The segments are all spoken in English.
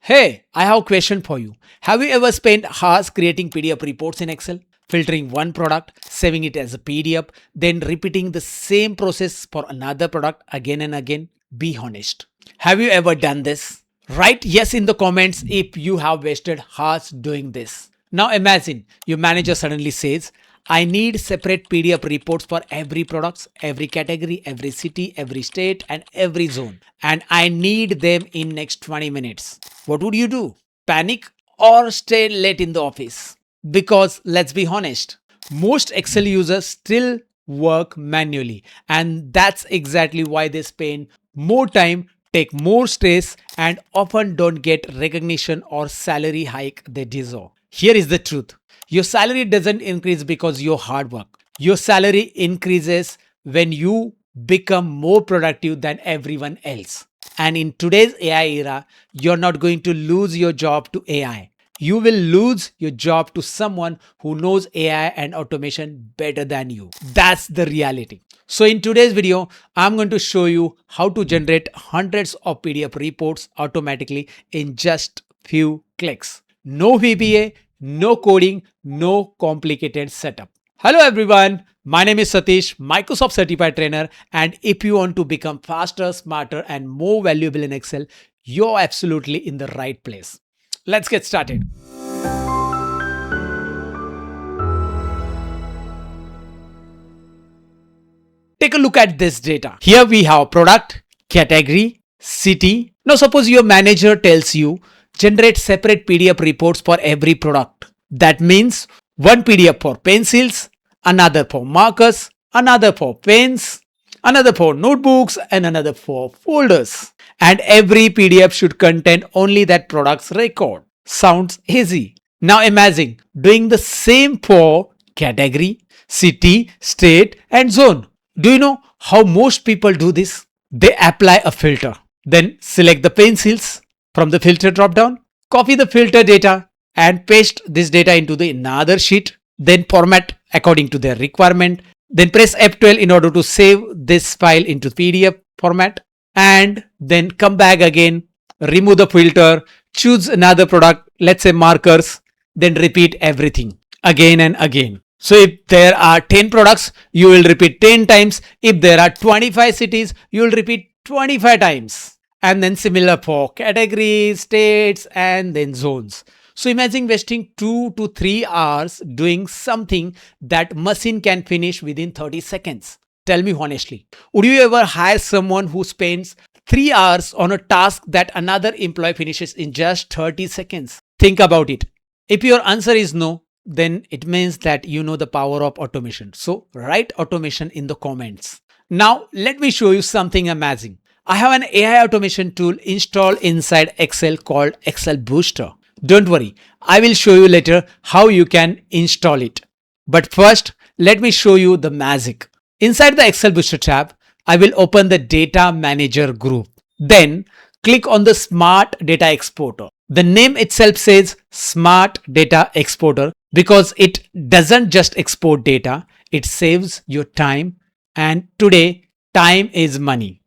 Hey, I have a question for you. Have you ever spent hours creating PDF reports in Excel? Filtering one product, saving it as a PDF, then repeating the same process for another product again and again? Be honest. Have you ever done this? Write yes in the comments if you have wasted hours doing this. Now imagine your manager suddenly says, I need separate PDF reports for every product, every category, every city, every state, and every zone. And I need them in next 20 minutes. What would you do? Panic or stay late in the office? Because let's be honest, most Excel users still work manually. And that's exactly why they spend more time, take more stress, and often don't get recognition or salary hike they deserve. Here is the truth. Your salary doesn't increase because you hard work. Your salary increases when you become more productive than everyone else. And in today's AI era, you're not going to lose your job to AI. You will lose your job to someone who knows AI and automation better than you. That's the reality. So in today's video, I'm going to show you how to generate hundreds of PDF reports automatically in just few clicks. No VBA, no coding, no complicated setup. Hello everyone, my name is Satish, Microsoft Certified Trainer, and if you want to become faster, smarter, and more valuable in Excel, you're absolutely in the right place. Let's get started. Take a look at this data. Here we have product, category, city. Now suppose your manager tells you generate separate PDF reports for every product. That means one PDF for pencils, another for markers, another for pens, another for notebooks, and another for folders. And every PDF should contain only that product's record. Sounds easy. Now imagine doing the same for category, city, state, and zone. Do you know how most people do this? They apply a filter, then select the pencils from the filter dropdown, copy the filter data and paste this data into the another sheet, then format according to their requirement, then press F12 in order to save this file into PDF format, and then come back again, remove the filter, choose another product, let's say markers, then repeat everything again and again. So if there are 10 products, you will repeat 10 times. If there are 25 cities, you will repeat 25 times. And then similar for categories, states, and then zones. So imagine wasting 2 to 3 hours doing something that machine can finish within 30 seconds. Tell me honestly, would you ever hire someone who spends 3 hours on a task that another employee finishes in just 30 seconds? Think about it. If your answer is no, then it means that you know the power of automation. So write automation in the comments. Now let me show you something amazing. I have an AI automation tool installed inside Excel called XLBooster. Don't worry, I will show you later how you can install it. But first, let me show you the magic. Inside the XLBooster tab, I will open the Data Manager group. Then click on the Smart Data Exporter. The name itself says Smart Data Exporter because it doesn't just export data, it saves your time, and today time is money.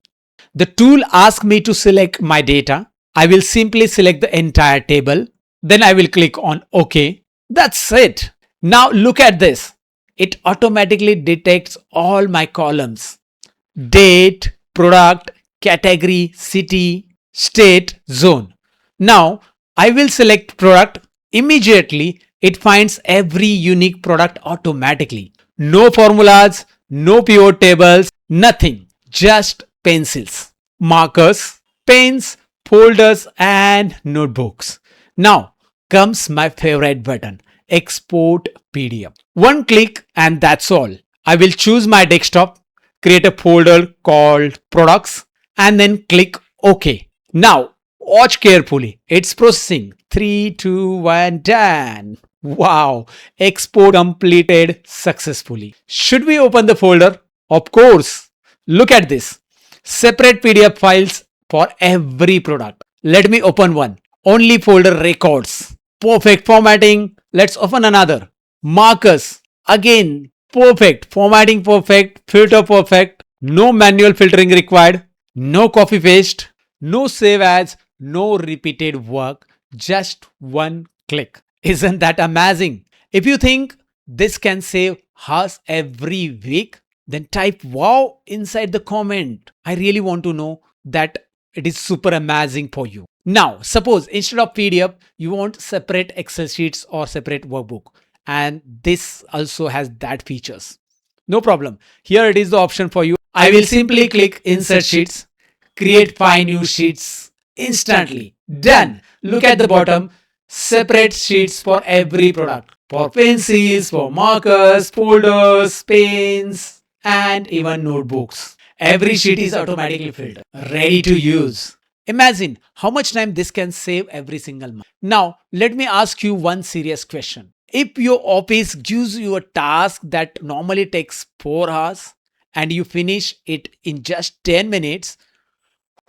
The tool asks me to select my data. I will simply select the entire table. Then I will click on OK. That's it. Now look at this. It automatically detects all my columns. Date, product, category, city, state, zone. Now I will select product. Immediately it finds every unique product automatically. No formulas, no pivot tables, nothing. Just pencils, markers, pens, folders, and notebooks. Now comes my favorite button, Export PDF. One click and that's all. I will choose my desktop, create a folder called products, and then click OK. Now watch carefully. It's processing. 3, 2, 1, done. Wow, export completed successfully. Should we open the folder? Of course. Look at this. Separate PDF files for every product. Let me open one. Only folder records. Perfect formatting. Let's open another. Markers. Again, perfect. Formatting perfect. Filter perfect. No manual filtering required. No copy paste. No save as. No repeated work. Just one click. Isn't that amazing? If you think this can save us every week, then type wow inside the comment. I really want to know that it is super amazing for you. Now, suppose instead of PDF, you want separate Excel sheets or separate workbook, and this also has that features. No problem. Here it is the option for you. I will simply click insert sheets, create 5 new sheets instantly. Done. Look at the bottom. Separate sheets for every product. For pencils, for markers, folders, pens, and even notebooks. Every sheet is automatically filled, ready to use. Imagine how much time this can save every single month. Now, let me ask you one serious question. If your office gives you a task that normally takes 4 hours and you finish it in just 10 minutes,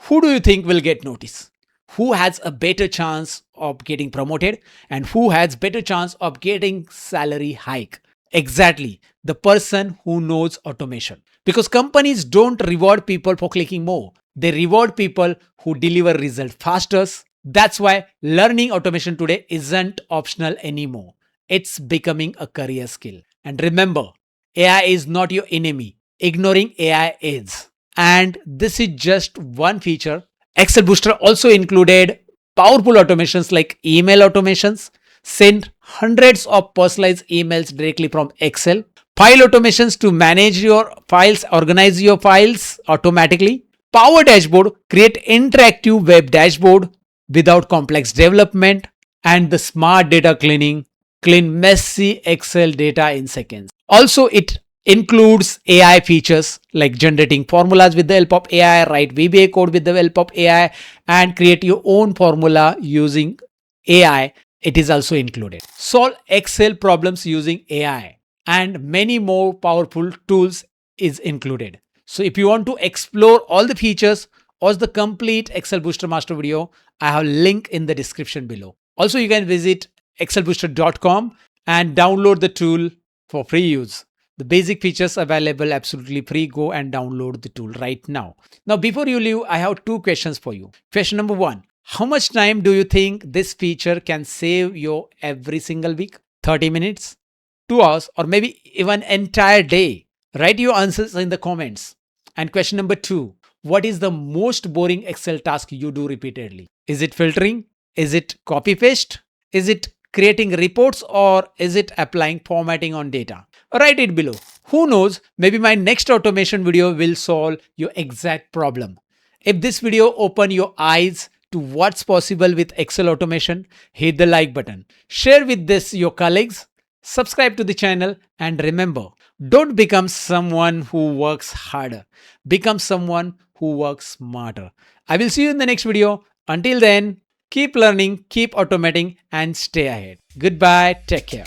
who do you think will get noticed? Who has a better chance of getting promoted and who has better chance of getting salary hike? Exactly, the person who knows automation. Because companies don't reward people for clicking more. They reward people who deliver results faster. That's why learning automation today isn't optional anymore. It's becoming a career skill. And remember, AI is not your enemy. Ignoring AI is. And this is just one feature. XLBooster also included powerful automations like email automations, send hundreds of personalized emails directly from Excel, file automations to manage your files, organize your files automatically, Power Dashboard, create interactive web dashboard without complex development, and the smart data cleaning, clean messy Excel data in seconds. Also, it includes AI features like generating formulas with the help of AI, write VBA code with the help of AI, and create your own formula using AI. It is also included. Solve Excel problems using AI and many more powerful tools is included. So if you want to explore all the features or the complete Excel Booster Master video, I have a link in the description below. Also, you can visit excelbooster.com and download the tool for free use. The basic features available absolutely free. Go and download the tool right now. Now, before you leave, I have 2 questions for you. Question number 1. How much time do you think this feature can save you every single week? 30 minutes, 2 hours, or maybe even entire day? Write your answers in the comments. And question number 2. What is the most boring Excel task you do repeatedly? Is it filtering? Is it copy paste? Is it creating reports or is it applying formatting on data? Write it below. Who knows, maybe my next automation video will solve your exact problem. If this video opened your eyes to what's possible with Excel automation, hit the like button. Share with this your colleagues, subscribe to the channel, and remember, don't become someone who works harder. Become someone who works smarter. I will see you in the next video. Until then, keep learning, keep automating, and stay ahead. Goodbye. Take care.